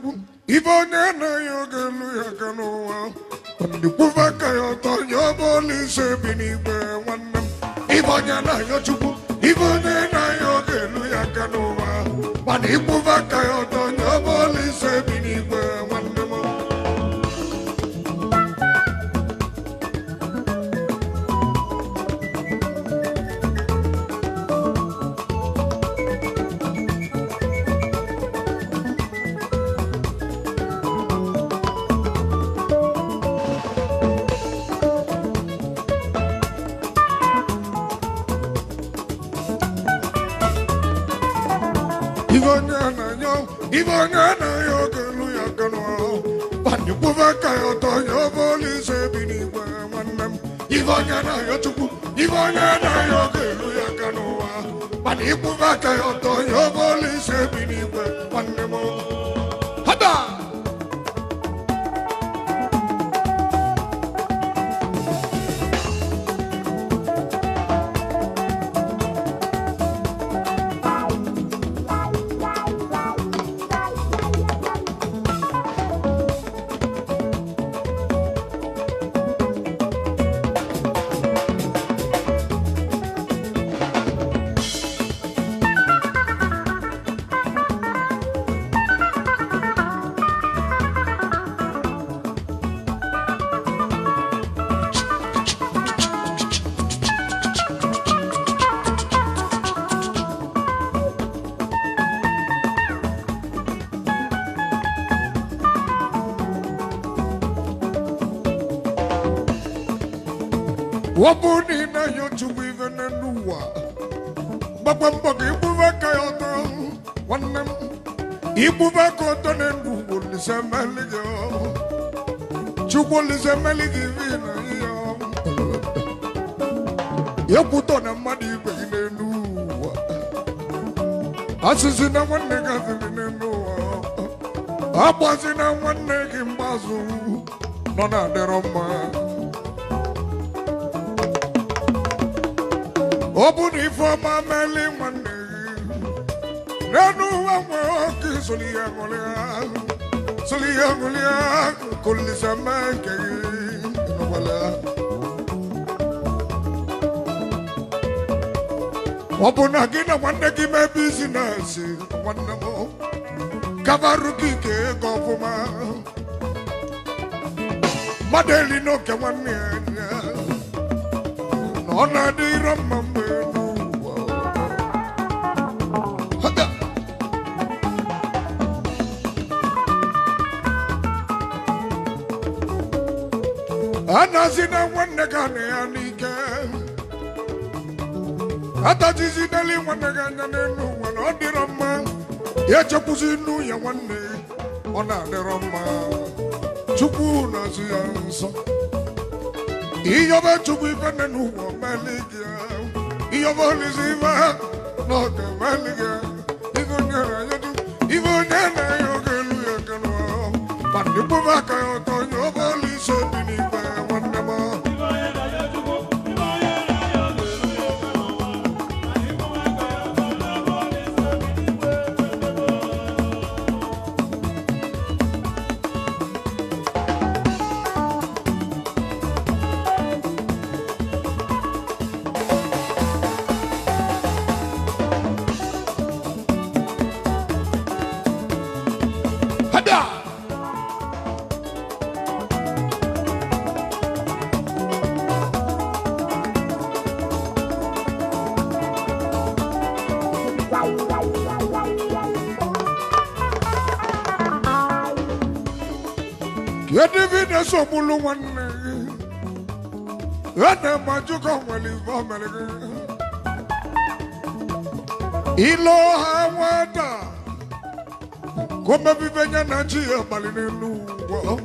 Ife onye na yoga luya kanoa. Pandi kuvaka yoto yoboli sebi nibe wanam. Ife onye na yo Chukwu. Ife onye na yoga luya kanoa. Pandi kuvaka yoto yoboli sebi nibe wanam. Ivanya na yo keluya kano, pani kuvaka yo to yo boli sebini kwa wanam. Ivanya na yo Chukwu, Ivanya na yo keluya kano, pani kuvaka yo to yo boli sebini kwa wanam. Hada. Wabuni na yo Chukwu ife na nuwa. Babamba ibuva kayoto wanam. Ibuva koto na nuwa lisa maliga. Chukwu lisa maliga vina yo. Yakuto na madi ibe na nuwa. Asisi na wanega vina na nuwa. Abwazi na wanegi mbazu. Nona deroma. Open for my melly one day. No one walking Solia Molia, Solia Molia, Kulisamake. Open again, one day, give my business, one more. Kavaruki, go for my Madeli no Kawan. Ona di ramambe hada anazina wanne gane anike ata jizi dali wanne gane nenu wana di ramma ya chapuzi nu ya wanne ona di ramma Chukwu na siyansa Iyo ba Chukwu ife na nuwa maligia. Iyo ba liziva no ke maligia. Igo nyara yodu, igo nyana yo kelu ya kano. Pandi buvaka yo to yo ba lise bini pe wanama. Yadivina so mulu wanne. Yadda majuka wali vamelege. Ilo hawata. Kome vivenya nanjia maline luwa.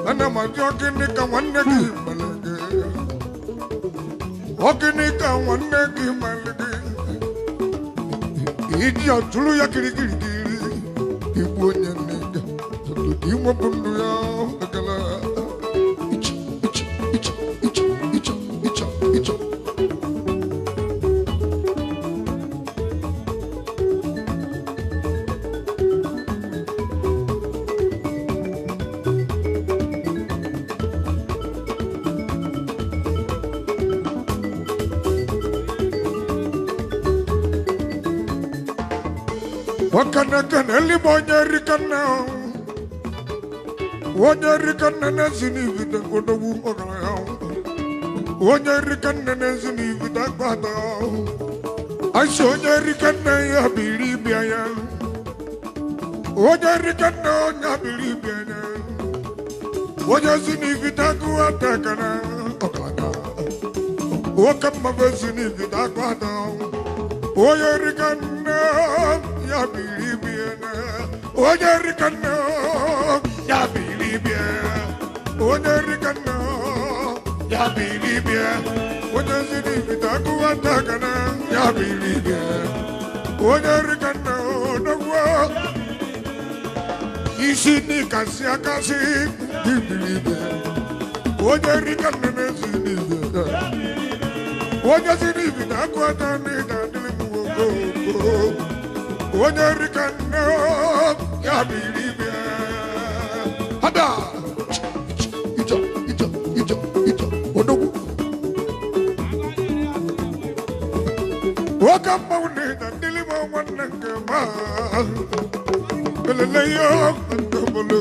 Yadda majuka nika wanne kimalege. Wakinika wanne kimalege. Idi ya tulu ya kiri kiri kiri. Ibu onye nega. Iwa bundu ya agala. Wakanakan Elimonya Ricana Wanya Ricana Nazini with the Godowu Wanya Ricana Nazini with the Bada I saw Ricana Yabilibia Wanya Ricana Yabilibia Wanya Zini with the Guatakana Wakama Zini with the Bada Wanya Ricana Yabilibia Wanya Ricana Yabilibia Wanya Ricana Yabilibia Wanya Zini with the Guatakana Yabilibia Wanya Ricana Isini Kasia Kasi Yabilibia Wanya Ricana Zini Wanya Zini with the Guatakana Wanya Ricana Yabilibia Hada Ito Odogu Wakam Maunita Dilima Wanakama Galileo Antabolu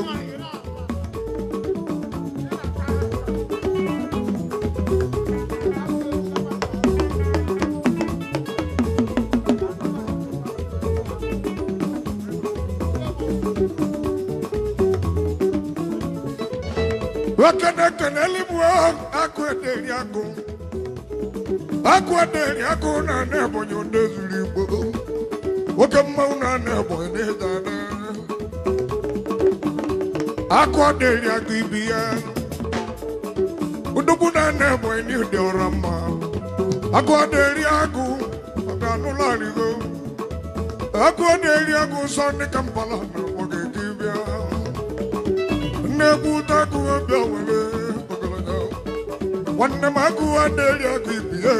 Wakanakan Elimwa Aquaderiaco na nebo Yondezlibo Wakamona nebo Nedana Aquaderiacibia Udubuna nebo New Dorama Aquaderiaco Aganolarigo Aquaderiaco Sonny Kampala Wakakibia Nebuta Kuabawale One Namaku and Delia Kibia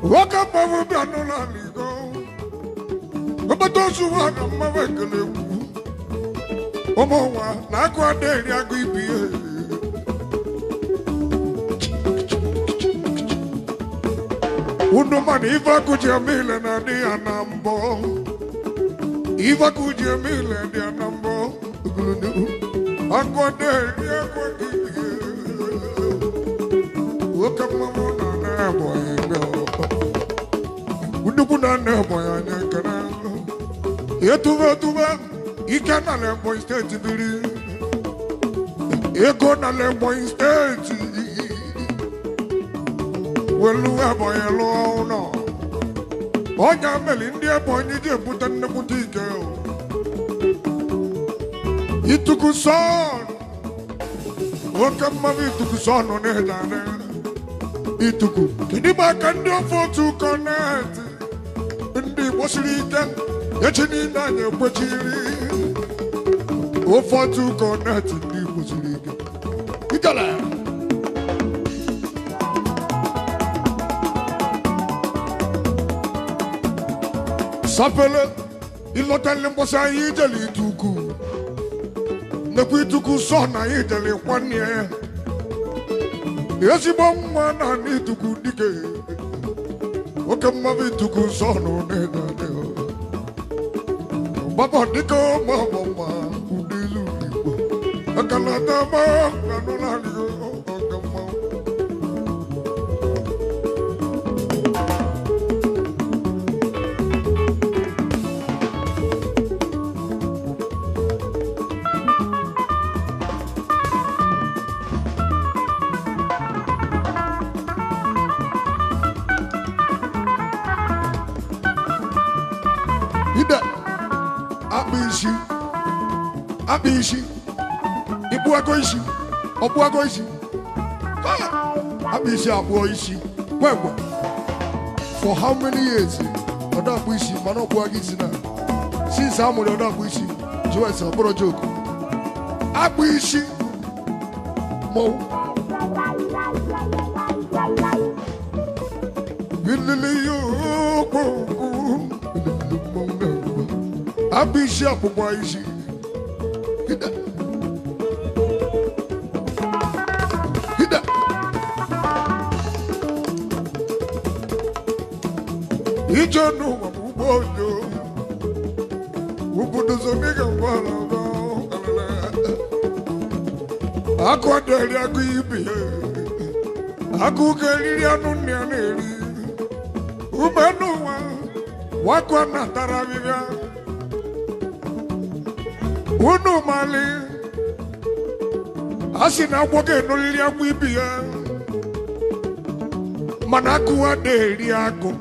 Walk up over Banolanigo But those who are on my regular Omowa, Nakwa Delia Kibia Undumani Iva Kujamila na dia nambo Iva Kujamila dia nambo Akwadeli akwadili Wakamamona na boy Undubuna na boy anyakana Yetuva Ikana le boy state bili Ekona le boy state Well, boy, alone. On your Melindia boy, you put on the boutique. He took a son. Welcome, mommy, took a son on it. He took a back and do for to connect. And the was leaking, yet you need on your butchery. Oh, for to connect, the was leaking. He got out. Sapele, ilotele mbosa yijeli tuku. Nekwi tuku sona yijeli kwanye. Yesi bomba na ni tuku dike. Okamavi tuku sono neda neo. Baba diko mabomba udilu diko. Akalata ma kanula diko. Abishi, Ibuagoishi, Obuagoishi, Abishi, Abuishi, Webo. For how many years? Odabuishi, Manobuagizina. Since I'm with Odabuishi, Joyce, a bro joke. Abishi, Mo. Abisha Bubaisi. Hida. Hida. Ijonu Wabuboyo. Ubuduzomega Wala. Aqua deli aguibi. Aku kelili anuni aneli. Umanuwa. Wakwa nataravivya. Unu mali asina woge no lili aguibia manaku adeli ako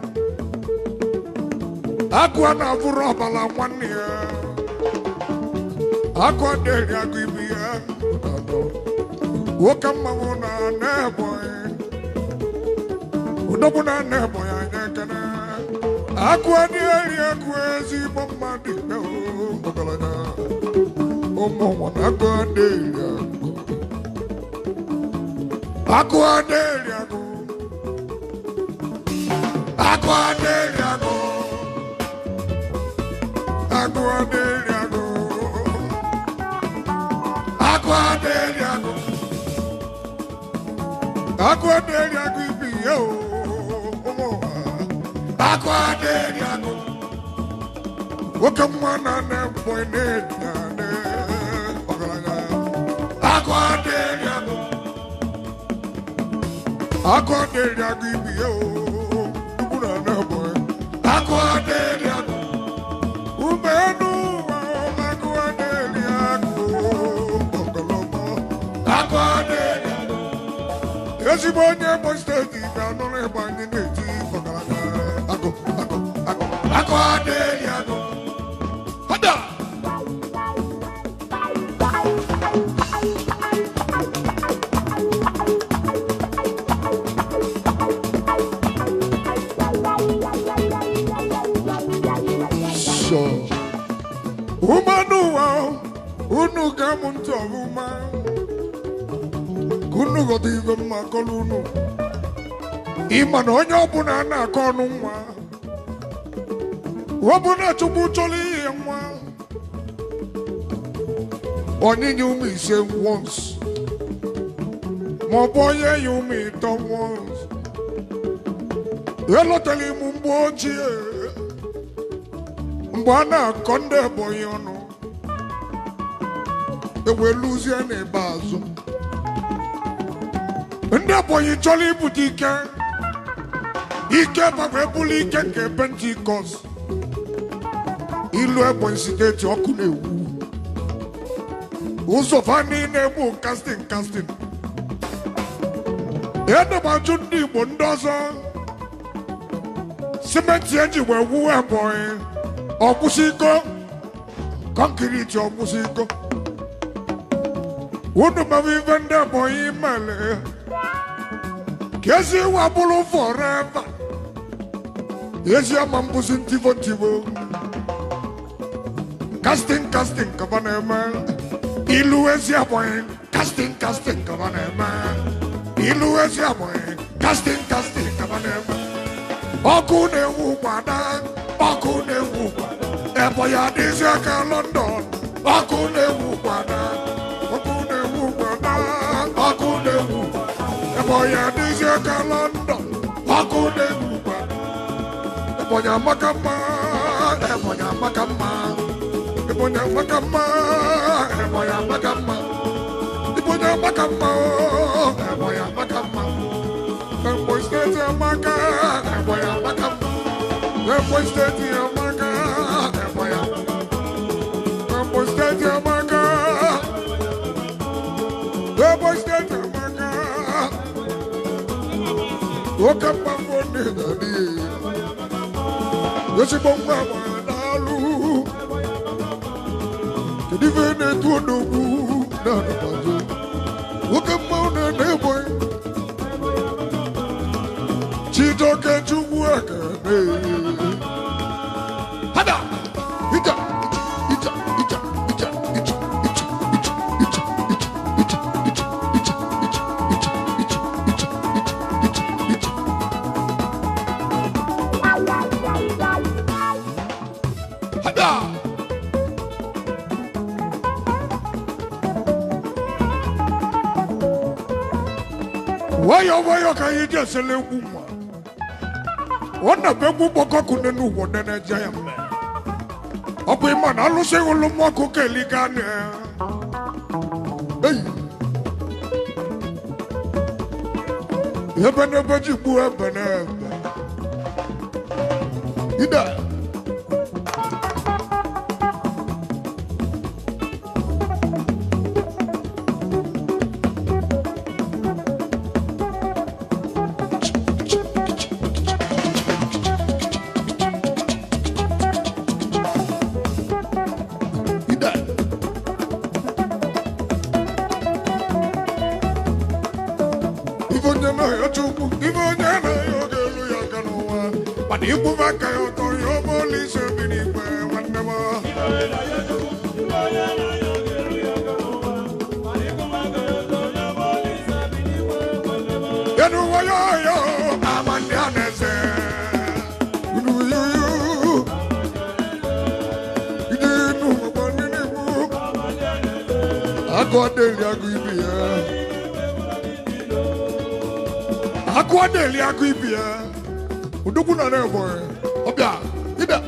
aku anavuro bala mwania aku adeli aguibia wokama wona neboy udobuna neboy anyakana aku adeli aku ezi bomadi no bagalana Omo aguadelia aguadelia aguadelia aguadelia aguadelia aguadelia bibio aguadelia wokamana ne boinena Aquadelia Gibio, Aquadelia, Umenu, Aquadelia, Aquadelia. Yes, you want your postage, I don't have any native for Aquadelia. Hada! Umanuwa, unuga munto uma, kunugo dive makolunu. Imanonya bunana konuma, wabuna chubucholi yamwa. Only you me say once, my boy you me done once. Hello tell mumboji. Mbwana konde boyono ewe lose ene bazo nde boyi choli butike ike babe buli ike ke Pentecost ilu ebo insideti oku na-ewu ụzọ fani na-egbu casting ede gbaju ndị Igbo ndị ọzọ simenti eji wee wuo eboyi Opusiko, concrete opusiko. Wouldn't be vendor boy male. Guess you wabble forever. Yes, your mampus in Tivo. Casting, Cabanema. Iluesia boy, casting, Cabanema. Iluesia boy, casting, Cabanema. Okune Wubada, Okune Wubada. Eboya dizaka London, Okune Wubada, Okune Wubada, Okune Wubada. Eboya dizaka London, Okune Wubada. Eboya Makama, Eboya Makama, Eboya Makama, Eboya Makama, Eboya Makama, Eboya Makama. Eboya State Amaka, Eboya Makama, Eboya State Amaka. Wayo ka yi just lewu ma. Ona bebu boko kune nu wode na jaya me. Opo ima na lu se olumo ko keli kan. Hey. Ebene beji bu ebene. Ida. Ife Onye na ya Chukwu, Ife Onye na ya ogelu ya kanowa. Mana ikwu maka ya ụtọ ya ọbụla ise bi n'ikpe nwanne m. Ife Onye na ya Chukwu, Ife Onye na ya ogelu ya kanowa. Mana ikwu maka ya ụtọ ya ọbụla ise bi n'ikpe nwanne m. Yenu wayo yo, amandi aneze. Unu yuyu. Idenu mabani nibu. Agodeli agu ibi ya. Akwadeli agu ibia udugu na nebo obia ida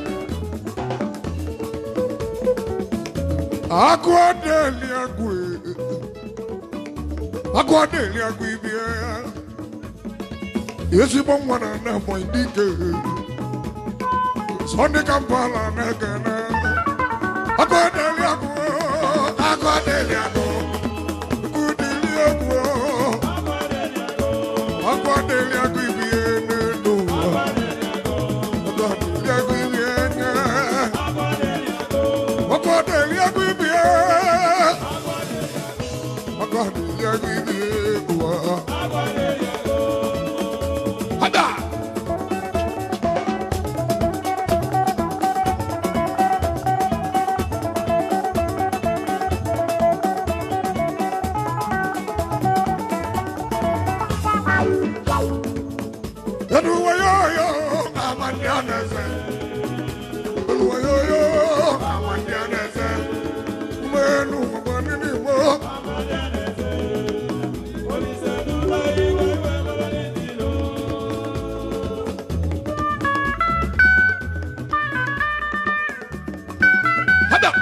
akwadeli agu ibia yesi bomwa na nebo indike sonde Kampala na gana akwadeli agu kudili agu Akwadeli agu ibie nenu. Akwadeli agu ibie ne. Akwadeli agu ibie. Akwadeli agu ibie wa. Hada. Wayo, amandianeze. Wayo, amandianeze. Menu mabani mo. Hada.